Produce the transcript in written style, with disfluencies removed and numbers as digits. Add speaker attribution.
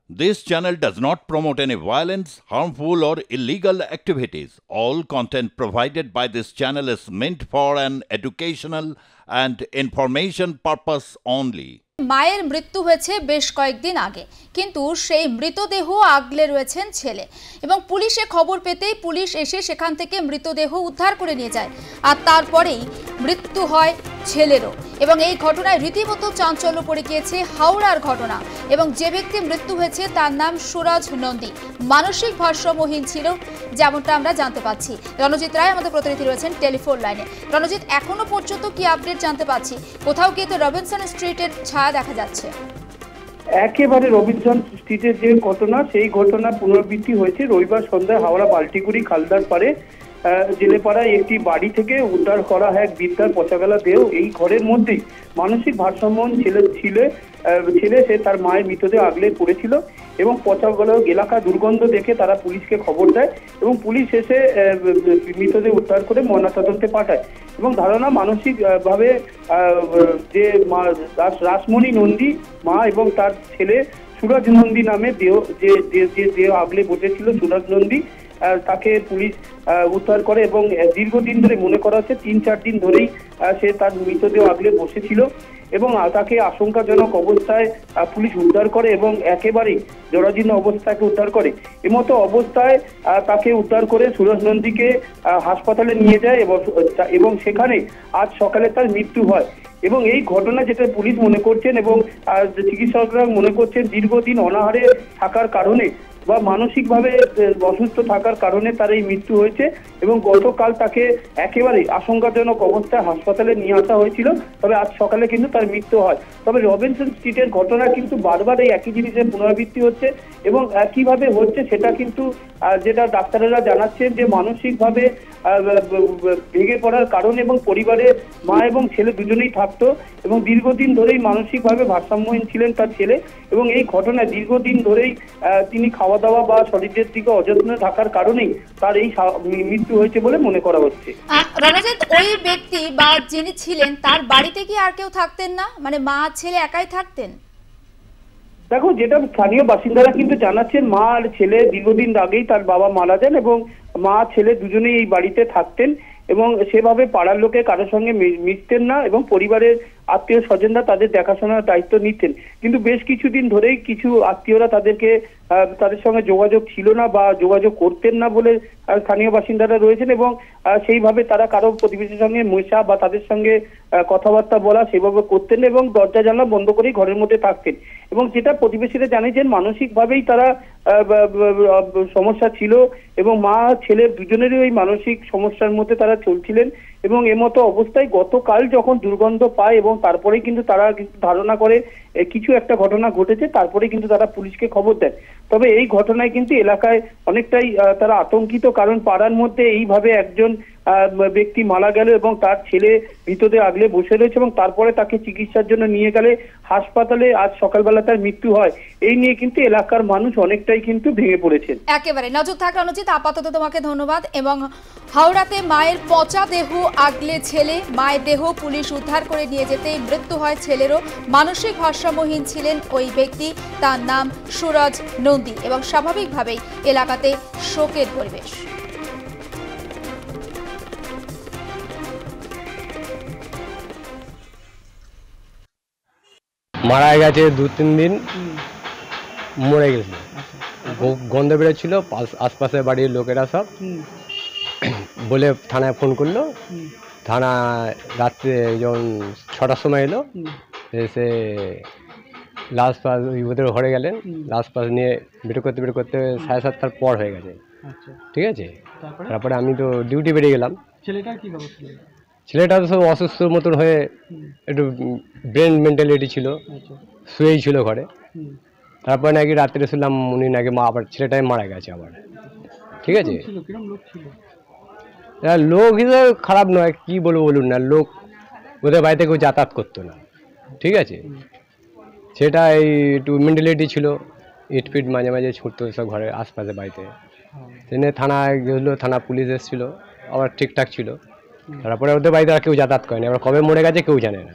Speaker 1: This channel does not promote any violence, harmful, or illegal activities. All content provided by this channel is meant for an educational and information purpose only.
Speaker 2: মায়ের মৃত্যু হয়েছে বেশ কয়েকদিন আগে, কিন্তু সেই মৃতদেহ আগলে রয়েছেন ছেলে এবং পুলিশে খবর পেতেই পুলিশ এসে সেখান থেকে মৃতদেহ উদ্ধার করে নিয়ে যায়। আর তারপরেই মৃত্যু হয় ছেলেরও এবং এই ঘটনায় রীতিমতো চাঞ্চল্য পড়ে গিয়েছে হাওড়ার ঘটনা। এবং যে ব্যক্তি মৃত্যু হয়েছে তার নাম সুরজ নন্দী, মানসিক ভারসাম্যহীন ছিল যেমনটা আমরা জানতে পাচ্ছি। রণজিৎ রায় আমাদের প্রতিনিধি রয়েছেন টেলিফোন লাইনে। রণজিৎ, এখনো পর্যন্ত কি আপডেট জানতে পাচ্ছি? কোথাও গিয়ে তো রবিনসন স্ট্রিটের ছায়া দেখা যাচ্ছে।
Speaker 3: একেবারে রবিনসন স্ট্রিটের যে ঘটনা, সেই ঘটনা পুনরাবৃত্তি হয়েছে রবিবার সন্ধ্যায় হাওড়া বাল্টিগুড়ি খালদার পাড়ে জেলেপাড়ায় একটি বাড়ি থেকে উদ্ধার করা এক বৃদ্ধার পচাগলা দেহ। এই ঘরের মধ্যেই মানসিক ভারসাম্যহীন ছেলে সে তার মায়ের মৃতদেহ আগলে পড়েছিল এবং পচাগলা এলাকা দুর্গন্ধ দেখে তারা পুলিশকে খবর দেয় এবং পুলিশ এসে মৃতদেহ উদ্ধার করে ময়নাতদন্তে পাঠায়। এবং ধারণা মানসিক ভাবে যে রাসমণি নন্দী মা এবং তার ছেলে সুরজ নন্দী নামে দেহ আগলে বসেছিল সুরজ নন্দী, তাকে পুলিশ উদ্ধার করে এবং দীর্ঘদিন ধরে মনে করা হচ্ছে ৩-৪ দিন ধরেই সে তার মৃতদেহ আগলে বসেছিল এবং তাকে আশঙ্কাজনক অবস্থায় পুলিশ উদ্ধার করে এবং একেবারেই জরাজীর্ণ অবস্থাকে উদ্ধার করে। এমতো অবস্থায় তাকে উদ্ধার করে সুরজ নন্দীকে হাসপাতালে নিয়ে যায় এবং সেখানে আজ সকালে তার মৃত্যু হয়। এবং এই ঘটনা যেটা পুলিশ মনে করছেন এবং চিকিৎসকরা মনে করছেন দীর্ঘদিন অনাহারে থাকার কারণে বা মানসিকভাবে অসুস্থ থাকার কারণে তার এই মৃত্যু হয়েছে এবং গতকাল তাকে একেবারে আশঙ্কাজনক অবস্থায় হাসপাতালে নিয়ে আসা হয়েছিল, তবে আজ সকালে কিন্তু তার মৃত্যু হয়। তবে রবিনসন স্ট্রিটের ঘটনা কিন্তু বারবার এই একই জিনিসের পুনরাবৃত্তি হচ্ছে এবং কিভাবে হচ্ছে সেটা কিন্তু যেটা ডাক্তারেরা জানাচ্ছেন যে মানসিকভাবে ভেঙে পড়ার কারণে এবং পরিবারে মা এবং ছেলে দুজনেই থাকতো এবং দীর্ঘদিন ধরেই মানসিকভাবে ভারসাম্যহীন ছিলেন তার ছেলে এবং এই ঘটনায় দীর্ঘদিন ধরেই তিনি খাওয়া দাওয়া বা শরীরের দিকে অযত্ন থাকার কারণেই তার এই মৃত্যু হয়েছে বলে মনে করা হচ্ছে।
Speaker 2: রণজিৎ, ওই ব্যক্তি বা যিনি ছিলেন তার বাড়িতে কি আর কেউ থাকতেন না? মানে মা ছেলে একাই থাকতেন?
Speaker 3: দেখো, যেটা স্থানীয় বাসিন্দারা কিন্তু জানাচ্ছেন, মা আর ছেলে দীর্ঘদিন আগেই তার বাবা মারা যান এবং মা ছেলে দুজনেই এই বাড়িতে থাকতেন এবং সেভাবে পাড়ার লোকে কারোর সঙ্গে মিশতেন না এবং পরিবারের আত্মীয় স্বজনরা তাদের দেখাশোনার দায়িত্ব নিতেন। কিন্তু বেশ কিছুদিন ধরেই কিছু আত্মীয়রা তাদের সঙ্গে যোগাযোগ ছিল না বা যোগাযোগ করতেন না বলে স্থানীয় বাসিন্দারা রয়েছেন এবং সেইভাবে তারা কারো প্রতিবেশীর সঙ্গে মেশা বা তাদের সঙ্গে কথাবার্তা বলা সেভাবে করতেন এবং দরজা জানলা বন্ধ করেই ঘরের মধ্যে থাকতেন। এবং যেটা প্রতিবেশীরা জানিয়েছেন, মানসিকভাবেই তারা সমস্যা ছিল এবং মা ছেলে দুজনেরই ওই মানসিক সমস্যার মধ্যে তারা চলছিলেন এবং এমতো অবস্থায় গতকাল যখন দুর্গন্ধ পায় এবং তারপরেই কিন্তু তারা ধারণা করে কিছু একটা ঘটনা ঘটেছে, তারপরে কিন্তু তারা পুলিশকে খবর দেয়। তবে এই ঘটনায় কিন্তু এলাকায় অনেকটাই তারা আতঙ্কিত, কারণ পাড়ার মধ্যে এইভাবে একজন ব্যক্তি মারা গেল এবং তার ছেলে মৃতদেহ আগলে বসে রয়েছে এবং তারপরে তাকে চিকিৎসার জন্য নিয়ে গেলে হাসপাতালে আজ সকালবেলা তার মৃত্যু হয়। এই নিয়ে কিন্তু এলাকার মানুষ অনেকটাই কিন্তু ভেঙে পড়েছেন।
Speaker 2: একেবারে নজর থাক রণজিৎ, আপাতত তোমাকে ধন্যবাদ। এবং হাওড়াতে মায়ের পচা দেহ আগলে ছেলে, মায়ের দেহ পুলিশ উদ্ধার করে নিয়ে যেতেই মৃত্যু হয় ছেলেরও। মানসিক ভারসাম্যহীন ছিলেন ওই ব্যক্তি, তার নাম সুরজ নন্দী এবং স্বাভাবিকভাবেই এলাকাতে শোকের পরিবেশ।
Speaker 4: মারা গেছে 2-3 দিন, মরে গেছে, গন্ধ বেরোচ্ছিল। আশপাশের বাড়ির লোকেরা সব বলে থানায় ফোন করলো। থানা রাত্রে যখন 6টার সময় এলো, এসে লাশ পাশ ওদের ঘরে গেলেন, লাশ পাশ নিয়ে বের করতে 7:30টার পর হয়ে গেছে। ঠিক আছে, তারপরে আমি তো ডিউটি বেরিয়ে গেলাম। ছেলেটা তো সব অসুস্থ মতন হয়ে একটু ব্রেন মেন্টালিটি ছিল, শুয়েই ছিল ঘরে। তারপরে নাকি রাত্রে শুনলাম উনি নাকি আবার ছেলেটাই মারা গেছে আবার। ঠিক আছে, লোক হিসেবে খারাপ নয়, কি বলবো বলুন না, লোক ওদের বাড়িতে কেউ যাতায়াত করতো না। ঠিক আছে, সেটা এই একটু মেন্টালিটি ছিল, ইটফিট মাঝে মাঝে ছুটতো সব ঘরের আশপাশে বাড়িতে। সেখানে থানায় গেছিলো, থানা পুলিশ এসেছিলো, আবার ঠিকঠাক ছিল। তারপরে ওদের বাড়িতে আর কেউ যাতায়াত করেনি, আবার কবে মরে গেছে কেউ জানে না।